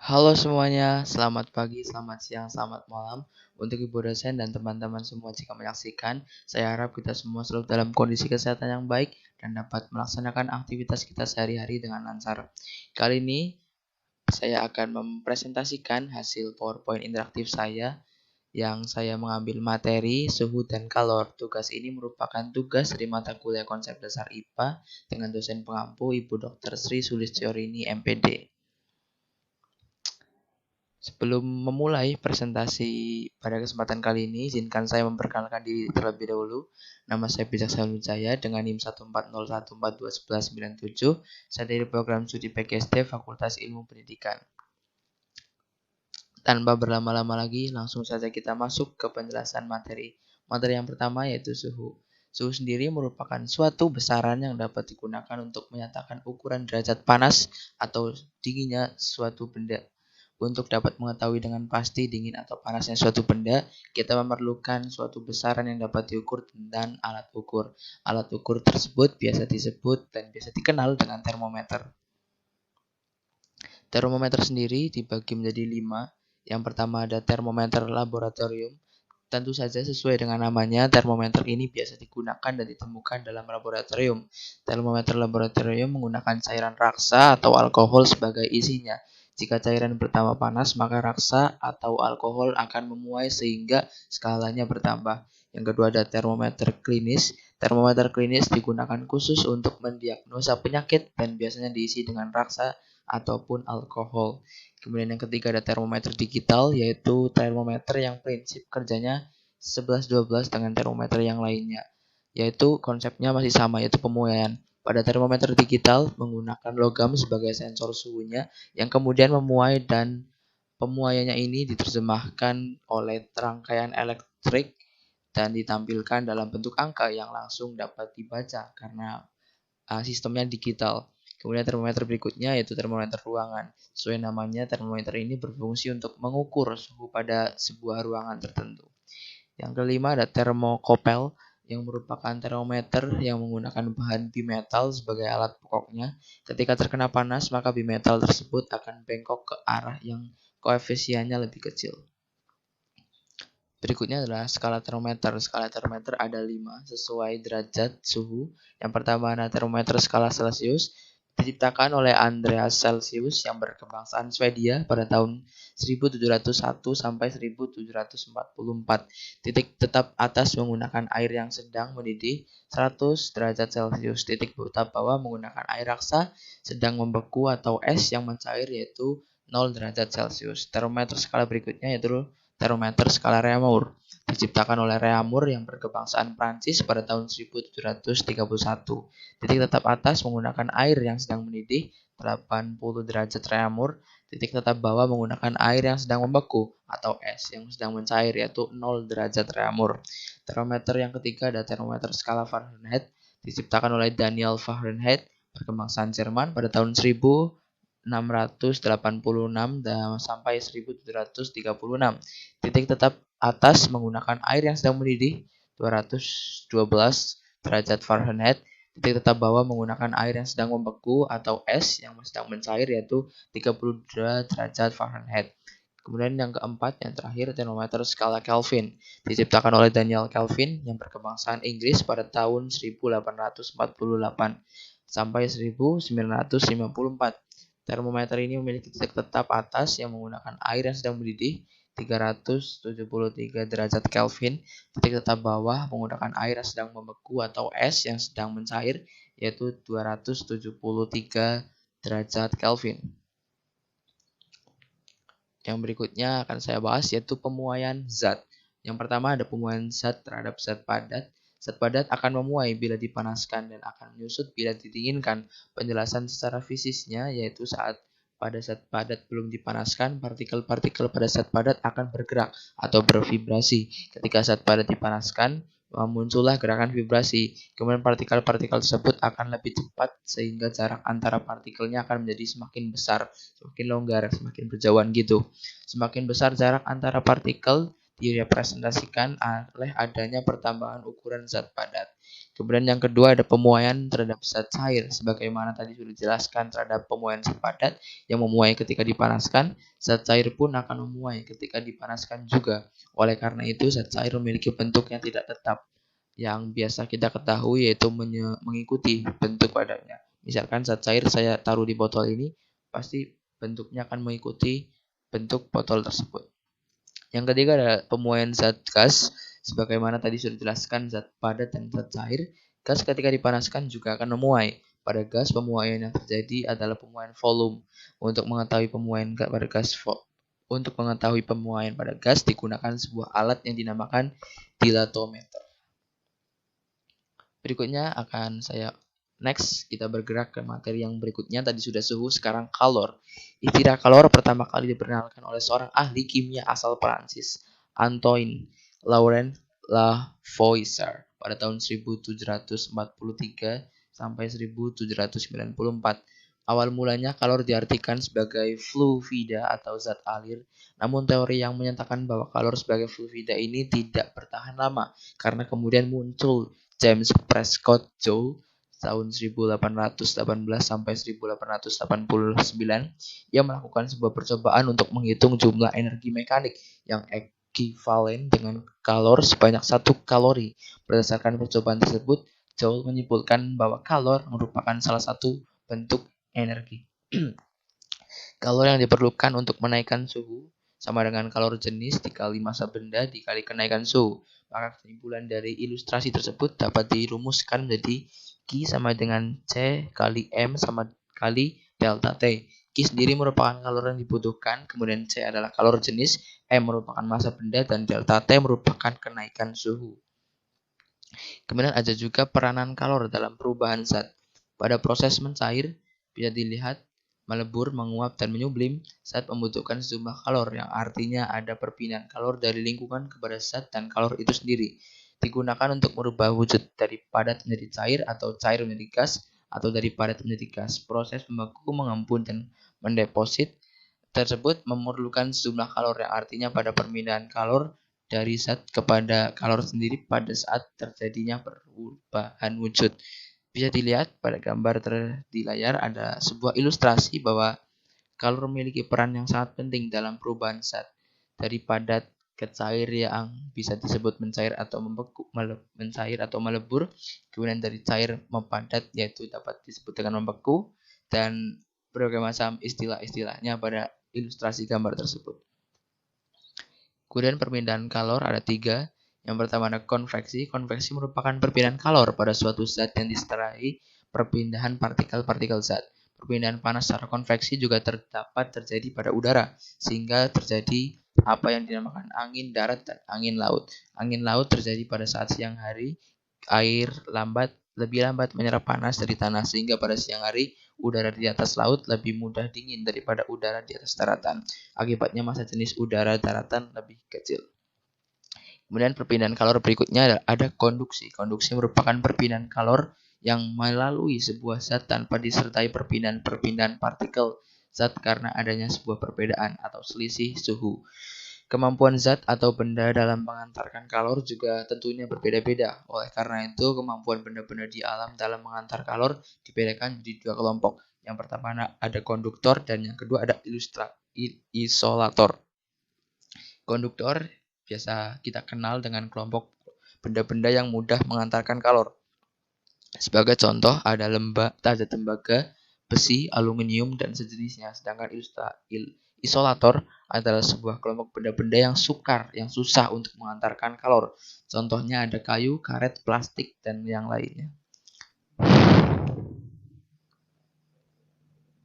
Halo semuanya, selamat pagi, selamat siang, selamat malam untuk Ibu dosen dan teman-teman semua jika menyaksikan. Saya harap kita semua selalu dalam kondisi kesehatan yang baik dan dapat melaksanakan aktivitas kita sehari-hari dengan lancar. Kali ini saya akan mempresentasikan hasil PowerPoint interaktif saya yang saya mengambil materi suhu dan kalor. Tugas ini merupakan tugas dari mata kuliah konsep dasar IPA dengan dosen pengampu Ibu Dr. Sri Sulistyorini MPD. Sebelum memulai presentasi pada kesempatan kali ini, izinkan saya memperkenalkan diri terlebih dahulu. Nama saya Bijaksana Wijaya dengan NIM 14014211197. Saya dari program studi PGSD Fakultas Ilmu Pendidikan. Tanpa berlama-lama lagi, langsung saja kita masuk ke penjelasan materi. Materi yang pertama yaitu suhu. Suhu sendiri merupakan suatu besaran yang dapat digunakan untuk menyatakan ukuran derajat panas atau dinginnya suatu benda. Untuk dapat mengetahui dengan pasti dingin atau panasnya suatu benda, kita memerlukan suatu besaran yang dapat diukur dan alat ukur. Alat ukur tersebut biasa disebut dan biasa dikenal dengan termometer. Termometer sendiri dibagi menjadi 5. Yang pertama ada termometer laboratorium. Tentu saja sesuai dengan namanya, termometer ini biasa digunakan dan ditemukan dalam laboratorium. Termometer laboratorium menggunakan cairan raksa atau alkohol sebagai isinya. Jika cairan pertama panas, maka raksa atau alkohol akan memuai sehingga skalanya bertambah. Yang kedua ada termometer klinis. Termometer klinis digunakan khusus untuk mendiagnosa penyakit dan biasanya diisi dengan raksa ataupun alkohol. Kemudian yang ketiga ada termometer digital, yaitu termometer yang prinsip kerjanya 11-12 dengan termometer yang lainnya. Yaitu konsepnya masih sama, yaitu pemuaian. Pada termometer digital menggunakan logam sebagai sensor suhunya yang kemudian memuai dan pemuaiannya ini diterjemahkan oleh rangkaian elektrik dan ditampilkan dalam bentuk angka yang langsung dapat dibaca karena sistemnya digital. Kemudian termometer berikutnya yaitu termometer ruangan. Sesuai namanya, termometer ini berfungsi untuk mengukur suhu pada sebuah ruangan tertentu. Yang kelima ada termokopel yang merupakan termometer yang menggunakan bahan bimetal sebagai alat pokoknya. Ketika terkena panas, maka bimetal tersebut akan bengkok ke arah yang koefisiennya lebih kecil. Berikutnya adalah skala termometer. Skala termometer ada 5 sesuai derajat suhu. Yang pertama ada termometer skala Celcius, diciptakan oleh Andreas Celsius yang berkebangsaan Swedia pada tahun 1701 sampai 1744. Titik tetap atas menggunakan air yang sedang mendidih 100 derajat Celcius. Titik tetap bawah menggunakan air raksa sedang membeku atau es yang mencair yaitu 0 derajat Celcius. Termometer skala berikutnya yaitu termometer skala Reaumur, diciptakan oleh Reaumur yang berkebangsaan Prancis pada tahun 1731. Titik tetap atas menggunakan air yang sedang mendidih 80 derajat Reaumur. Titik tetap bawah menggunakan air yang sedang membeku atau es yang sedang mencair yaitu 0 derajat Reaumur. Termometer yang ketiga ada termometer skala Fahrenheit, diciptakan oleh Daniel Fahrenheit, berkebangsaan Jerman pada tahun 1686 sampai 1736. Titik tetap atas menggunakan air yang sedang mendidih 212 derajat Fahrenheit. Titik tetap bawah menggunakan air yang sedang membeku atau es yang sedang mencair yaitu 32 derajat Fahrenheit. Kemudian yang keempat, yang terakhir, termometer skala Kelvin, diciptakan oleh Daniel Kelvin yang berkebangsaan Inggris pada tahun 1848 sampai 1954. Termometer ini memiliki titik tetap atas yang menggunakan air yang sedang mendidih 373 derajat Kelvin, titik tetap bawah menggunakan air yang sedang membeku atau es yang sedang mencair yaitu 273 derajat Kelvin. Yang berikutnya akan saya bahas yaitu pemuaian zat. Yang pertama ada pemuaian zat terhadap zat padat. Zat padat akan memuai bila dipanaskan dan akan menyusut bila didinginkan. Penjelasan secara fisisnya yaitu saat pada zat padat belum dipanaskan, partikel-partikel pada zat padat akan bergerak atau bervibrasi. Ketika zat padat dipanaskan, muncullah gerakan vibrasi. Kemudian partikel-partikel tersebut akan lebih cepat sehingga jarak antara partikelnya akan menjadi semakin besar, semakin longgar, semakin berjauhan gitu. Semakin besar jarak antara partikel direpresentasikan oleh adanya pertambahan ukuran zat padat. Kemudian yang kedua ada pemuaian terhadap zat cair. Sebagaimana tadi sudah dijelaskan terhadap pemuaian zat padat yang memuai ketika dipanaskan, zat cair pun akan memuai ketika dipanaskan juga. Oleh karena itu, zat cair memiliki bentuk yang tidak tetap. Yang biasa kita ketahui yaitu mengikuti bentuk padanya. Misalkan zat cair saya taruh di botol ini, pasti bentuknya akan mengikuti bentuk botol tersebut. Yang ketiga adalah pemuaian zat gas. Sebagaimana tadi sudah dijelaskan zat padat dan zat cair, gas ketika dipanaskan juga akan memuai. Pada gas, pemuaian yang terjadi adalah pemuaian volume. Untuk mengetahui pemuaian pada gas pada gas digunakan sebuah alat yang dinamakan dilatometer. Berikutnya next kita bergerak ke materi yang berikutnya. Tadi sudah suhu, sekarang kalor. Istilah kalor pertama kali diperkenalkan oleh seorang ahli kimia asal Prancis, Antoine Laurent Lavoisier pada tahun 1743 sampai 1794. Awal mulanya kalor diartikan sebagai fluida atau zat alir. Namun teori yang menyatakan bahwa kalor sebagai fluida ini tidak bertahan lama karena kemudian muncul James Prescott Joule tahun 1818 sampai 1889 ia melakukan sebuah percobaan untuk menghitung jumlah energi mekanik yang ekivalen dengan kalor sebanyak 1 kalori. Berdasarkan percobaan tersebut, Joule menyimpulkan bahwa kalor merupakan salah satu bentuk energi. Kalor yang diperlukan untuk menaikkan suhu sama dengan kalor jenis dikali massa benda dikali kenaikan suhu. Maka kesimpulan dari ilustrasi tersebut dapat dirumuskan menjadi Q sama dengan C kali M sama kali delta T. Q sendiri merupakan kalor yang dibutuhkan, kemudian C adalah kalor jenis, M merupakan massa benda, dan delta T merupakan kenaikan suhu. Kemudian ada juga peranan kalor dalam perubahan zat. Pada proses mencair, bisa dilihat melebur, menguap, dan menyublim, zat membutuhkan sejumlah kalor, yang artinya ada perpindahan kalor dari lingkungan kepada zat dan kalor itu sendiri. Digunakan untuk merubah wujud dari padat menjadi cair atau cair menjadi gas atau dari padat menjadi gas. Proses membeku, mengembun, dan mendeposit tersebut memerlukan sejumlah kalor, yang artinya pada perpindahan kalor dari zat kepada kalor sendiri pada saat terjadinya perubahan wujud. Bisa dilihat pada gambar di layar ada sebuah ilustrasi bahwa kalor memiliki peran yang sangat penting dalam perubahan zat dari padat ke cair yang bisa disebut mencair atau membeku, mencair atau melebur, kemudian dari cair mempadat yaitu dapat disebut dengan membeku, dan berbagai macam istilah-istilahnya pada ilustrasi gambar tersebut. Kemudian perpindahan kalor ada 3. Yang pertama ada konveksi. Konveksi merupakan perpindahan kalor pada suatu zat yang diseterai perpindahan partikel-partikel zat. Perpindahan panas secara konveksi juga dapat terjadi pada udara, sehingga terjadi apa yang dinamakan angin darat dan angin laut. Angin laut terjadi pada saat siang hari, air lebih lambat menyerap panas dari tanah, sehingga pada siang hari udara di atas laut lebih mudah dingin daripada udara di atas daratan. Akibatnya massa jenis udara daratan lebih kecil. Kemudian perpindahan kalor berikutnya ada konduksi. Konduksi merupakan perpindahan kalor yang melalui sebuah zat tanpa disertai perpindahan partikel zat karena adanya sebuah perbedaan atau selisih suhu. Kemampuan zat atau benda dalam mengantarkan kalor juga tentunya berbeda-beda. Oleh karena itu, kemampuan benda-benda di alam dalam mengantar kalor dibedakan menjadi 2 kelompok. Yang pertama ada konduktor dan yang kedua ada isolator. Konduktor biasa kita kenal dengan kelompok benda-benda yang mudah mengantarkan kalor. Sebagai contoh ada tembaga, besi, aluminium, dan sejenisnya. Sedangkan isolator adalah sebuah kelompok benda-benda yang sukar, yang susah untuk mengantarkan kalor. Contohnya ada kayu, karet, plastik, dan yang lainnya.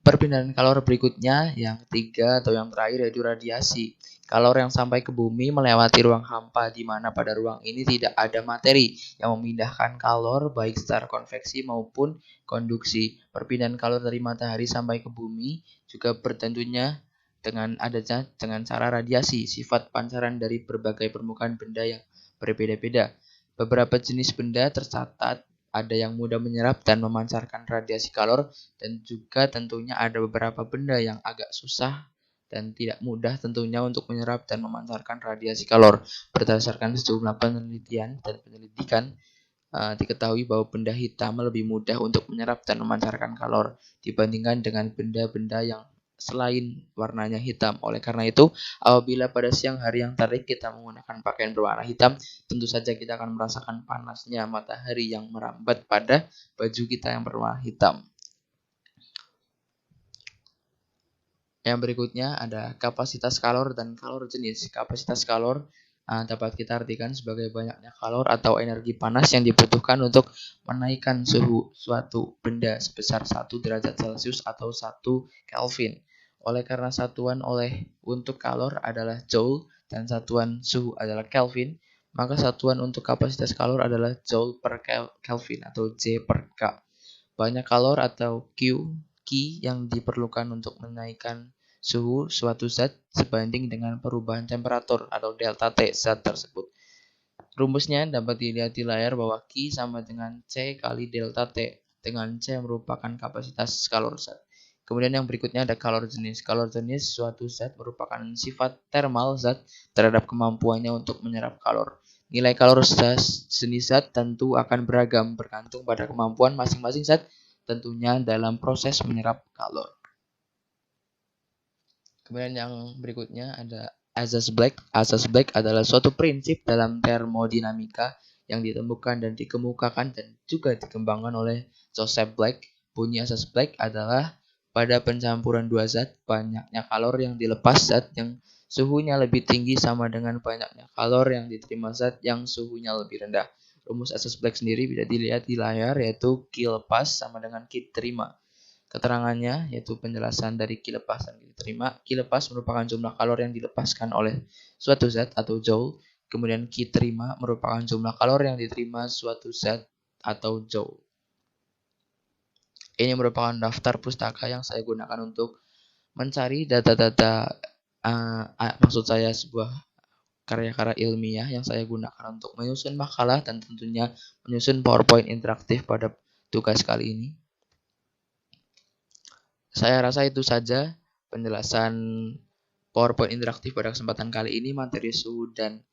Perpindahan kalor berikutnya, yang ketiga atau yang terakhir yaitu radiasi. Kalor yang sampai ke bumi melewati ruang hampa, di mana pada ruang ini tidak ada materi yang memindahkan kalor baik secara konveksi maupun konduksi. Perpindahan kalor dari matahari sampai ke bumi juga bertentunya dengan cara radiasi, sifat pancaran dari berbagai permukaan benda yang berbeda-beda. Beberapa jenis benda tercatat ada yang mudah menyerap dan memancarkan radiasi kalor, dan juga tentunya ada beberapa benda yang agak susah dan tidak mudah tentunya untuk menyerap dan memancarkan radiasi kalor. Berdasarkan sejumlah penelitian dan penyelidikan, diketahui bahwa benda hitam lebih mudah untuk menyerap dan memancarkan kalor dibandingkan dengan benda-benda yang selain warnanya hitam. Oleh karena itu, apabila pada siang hari yang terik kita menggunakan pakaian berwarna hitam, tentu saja kita akan merasakan panasnya matahari yang merambat pada baju kita yang berwarna hitam. Yang berikutnya ada kapasitas kalor dan kalor jenis. Kapasitas kalor dapat kita artikan sebagai banyaknya kalor atau energi panas yang dibutuhkan untuk menaikkan suhu suatu benda sebesar 1 derajat Celcius atau 1 Kelvin. Oleh karena satuan untuk kalor adalah Joule dan satuan suhu adalah Kelvin, maka satuan untuk kapasitas kalor adalah Joule per Kelvin atau J per K. Banyak kalor atau Q yang diperlukan untuk menaikkan suhu suatu zat sebanding dengan perubahan temperatur atau delta T zat tersebut. Rumusnya dapat dilihat di layar bahwa Q sama dengan C kali delta T, dengan C merupakan kapasitas kalor zat. Kemudian yang berikutnya ada kalor jenis. Kalor jenis suatu zat merupakan sifat termal zat terhadap kemampuannya untuk menyerap kalor. Nilai kalor jenis zat tentu akan beragam bergantung pada kemampuan masing-masing zat tentunya dalam proses menyerap kalor. Kemudian yang berikutnya ada asas Black. Asas Black adalah suatu prinsip dalam termodinamika yang ditemukan dan dikemukakan dan juga dikembangkan oleh Joseph Black. Bunyi asas Black adalah pada pencampuran dua zat, banyaknya kalor yang dilepas zat yang suhunya lebih tinggi sama dengan banyaknya kalor yang diterima zat yang suhunya lebih rendah. Rumus asas Black sendiri bisa dilihat di layar, yaitu Q lepas sama dengan Q terima. Keterangannya yaitu penjelasan dari Q lepas dan Q terima. Q lepas merupakan jumlah kalor yang dilepaskan oleh suatu zat atau Joule. Kemudian Q terima merupakan jumlah kalor yang diterima suatu zat atau Joule. Ini merupakan daftar pustaka yang saya gunakan untuk mencari data-data, maksud saya sebuah karya-karya ilmiah yang saya gunakan untuk menyusun makalah dan tentunya menyusun PowerPoint interaktif pada tugas kali ini. Saya rasa itu saja penjelasan PowerPoint interaktif pada kesempatan kali ini, materi suhu dan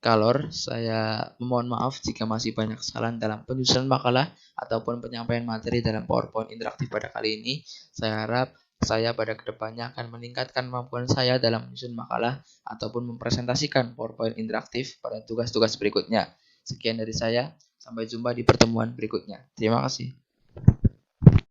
kalor. Saya memohon maaf jika masih banyak kesalahan dalam penyusunan makalah ataupun penyampaian materi dalam PowerPoint interaktif pada kali ini. Saya harap saya pada kedepannya akan meningkatkan kemampuan saya dalam menyusun makalah ataupun mempresentasikan PowerPoint interaktif pada tugas-tugas berikutnya. Sekian dari saya, sampai jumpa di pertemuan berikutnya. Terima kasih.